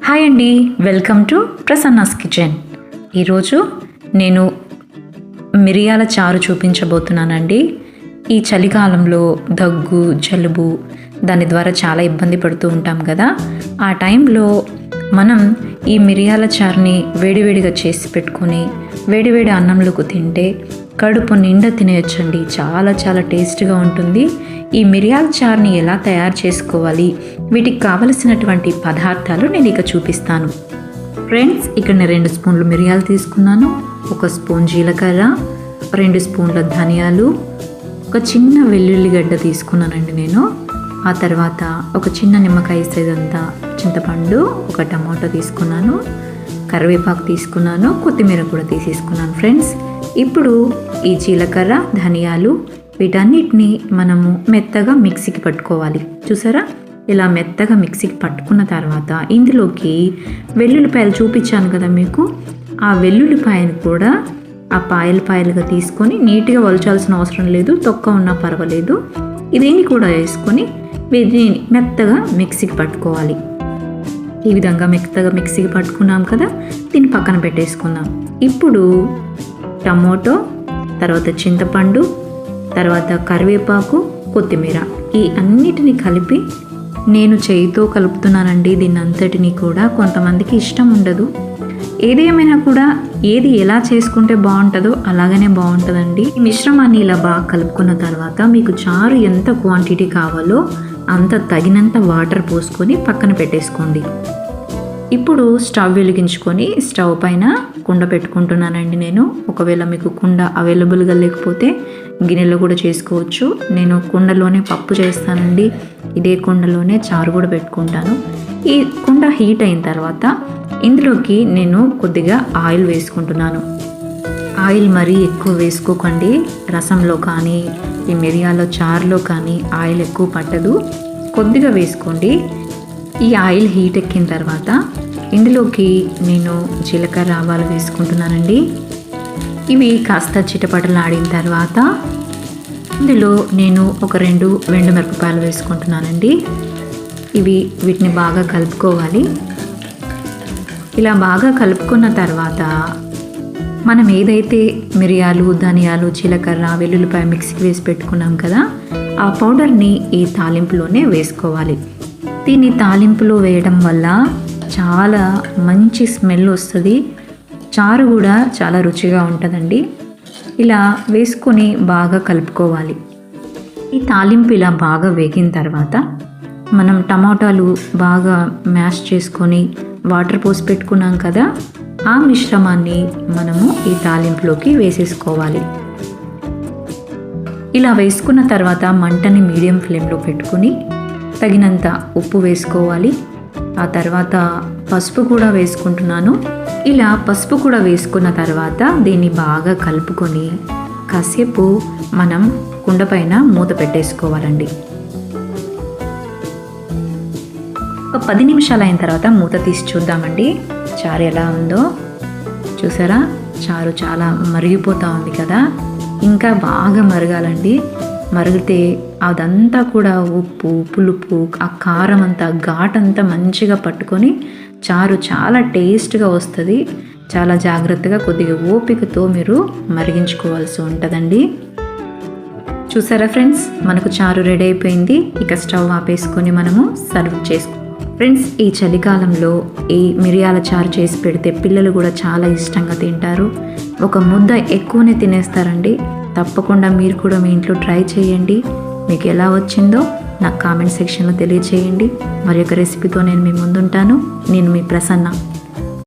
Hi అండి, welcome to Prasanna's kitchen. ఈరోజు నేను మిరియాల చారు చూపించబోతున్నానండి. ఈ చలికాలంలో దగ్గు, జలుబు దాని ద్వారా చాలా ఇబ్బంది పడుతూ ఉంటాం కదా. ఆ టైంలో మనం ఈ మిరియాల చారుని వేడివేడిగా చేసి పెట్టుకొని వేడివేడి అన్నంలోకి తింటే కడుపు నిండా తినేయొచ్చండి. చాలా చాలా టేస్ట్గా ఉంటుంది. ఈ మిరియాల చారుని ఎలా తయారు చేసుకోవాలి, వీటికి కావలసినటువంటి పదార్థాలు నేను ఇక చూపిస్తాను. ఫ్రెండ్స్, ఇక్కడ నేను 2 స్పూన్లు మిరియాలు తీసుకున్నాను, 1 స్పూన్ జీలకర్ర, 2 స్పూన్ల ధనియాలు, ఒక చిన్న వెల్లుల్లిగడ్డ తీసుకున్నానండి నేను. ఆ తర్వాత ఒక చిన్న నిమ్మకాయ సైజంతా చింతపండు, 1 టమాటో తీసుకున్నాను, కరివేపాకు తీసుకున్నాను, కొత్తిమీర కూడా తీసేసుకున్నాను. ఫ్రెండ్స్, ఇప్పుడు ఈ జీలకర్ర, ధనియాలు వీటన్నిటిని మనము మెత్తగా మిక్సీకి పట్టుకోవాలి. చూసారా, ఇలా మెత్తగా మిక్సీకి పట్టుకున్న తర్వాత ఇందులోకి వెల్లుల్లిపాయలు చూపించాను కదా మీకు, ఆ వెల్లుల్లిపాయను కూడా ఆ పాయలుగా తీసుకొని నీట్గా వలచాల్సిన అవసరం లేదు, తొక్క ఉన్నా పర్వాలేదు. ఇదేని కూడా వేసుకొని వీటిని మెత్తగా మిక్సీకి పట్టుకోవాలి. ఈ విధంగా మెత్తగా మిక్సీకి పట్టుకున్నాం కదా, దీన్ని పక్కన పెట్టేసుకుందాం. ఇప్పుడు టమోటో, తర్వాత చింతపండు, తర్వాత కరివేపాకు, కొత్తిమీర ఈ అన్నిటిని కలిపి నేను చేయితో కలుపుతున్నానండి. దీన్ని అంతటినీ కూడా కొంతమందికి ఇష్టం ఉండదు. ఏదేమైనా కూడా ఏది ఎలా చేసుకుంటే బాగుంటుందో అలాగనే బాగుంటుందండి. ఈ మిశ్రమాన్ని ఇలా బాగా కలుపుకున్న తర్వాత మీకు చారు ఎంత క్వాంటిటీ కావాలో అంత తగినంత వాటర్ పోసుకొని పక్కన పెట్టేసుకోండి. ఇప్పుడు స్టవ్ వెలిగించుకొని స్టవ్ పైన కుండ పెట్టుకుంటున్నానండి నేను. ఒకవేళ మీకు కుండ అవైలబుల్గా లేకపోతే గిన్నెలో కూడా చేసుకోవచ్చు. నేను కుండలోనే పప్పు చేస్తానండి, ఇదే కుండలోనే చారు కూడా పెట్టుకుంటాను. ఈ కుండ హీట్ అయిన తర్వాత ఇందులోకి నేను కొద్దిగా ఆయిల్ వేసుకుంటున్నాను. ఆయిల్ మరీ ఎక్కువ వేసుకోకండి, రసంలో కానీ ఈ మిరియాల చారులో కానీ ఆయిల్ ఎక్కువ పట్టదు, కొద్దిగా వేసుకోండి. ఈ ఆయిల్ హీట్ ఎక్కిన తర్వాత ఇందులోకి నేను జీలకర్ర, ఆవాలు వేసుకుంటున్నానండి. ఇవి కాస్త చిటపటలాడిన తర్వాత ఇందులో నేను ఒక 2 ఎండుమిరపకాయలు వేసుకుంటున్నానండి. వీటిని బాగా కలుపుకోవాలి. ఇలా బాగా కలుపుకున్న తర్వాత మనం ఏదైతే మిరియాలు, ధనియాలు, జీలకర్ర, వెల్లుల్లిపాయ మిక్సీకి వేసి పెట్టుకున్నాం కదా, ఆ పౌడర్ని ఈ తాలింపులోనే వేసుకోవాలి. దీన్ని తాలింపులో వేయడం వల్ల చాలా మంచి స్మెల్ వస్తుంది, చారు కూడా చాలా రుచిగా ఉంటుందండి. ఇలా వేసుకొని బాగా కలుపుకోవాలి. ఈ తాలింపు ఇలా బాగా వేగిన తర్వాత మనం టమాటాలు బాగా మ్యాష్ చేసుకొని వాటర్ పోసి పెట్టుకున్నాం కదా, ఆ మిశ్రమాన్ని మనము ఈ తాలింపులోకి వేసేసుకోవాలి. ఇలా వేసుకున్న తర్వాత మంటని మీడియం ఫ్లేమ్లో పెట్టుకుని తగినంత ఉప్పు వేసుకోవాలి. ఆ తర్వాత పసుపు కూడా వేసుకుంటున్నాను. ఇలా పసుపు కూడా వేసుకున్న తర్వాత దీన్ని బాగా కలుపుకొని కాసేపు మనం కుండ పైన మూత పెట్టేసుకోవాలండి. ఒక 10 నిమిషాలు అయిన తర్వాత మూత తీసి చూద్దామండి చారు ఎలా ఉందో. చూసారా, చారు చాలా మరిగిపోతూ ఉంది కదా, ఇంకా బాగా మరగాలండి. మరిగితే అదంతా కూడా ఉప్పు, పులుపు, ఆ కారం అంతా, ఘాటంతా మంచిగా పట్టుకొని చారు చాలా టేస్ట్గా వస్తుంది. చాలా జాగ్రత్తగా కొద్దిగా ఓపికతో మీరు మరిగించుకోవాల్సి ఉంటుందండి. చూసారా ఫ్రెండ్స్, మనకు చారు రెడీ అయిపోయింది. ఇక స్టవ్ ఆపేసుకొని మనము సర్వ్ చేసుకో. ఫ్రెండ్స్, ఈ చలికాలంలో ఈ మిరియాల చారు చేసి పెడితే పిల్లలు కూడా చాలా ఇష్టంగా తింటారు. ఒక ముద్ద ఎక్కువనే తినేస్తారండి. తప్పకుండా మీరు కూడా మీ ఇంట్లో ట్రై చేయండి. మీకు ఎలా వచ్చిందో నాకు కామెంట్ సెక్షన్లో తెలియచేయండి. మరి ఒక రెసిపీతో నేను మీ ముందుంటాను. నేను మీ ప్రసన్న.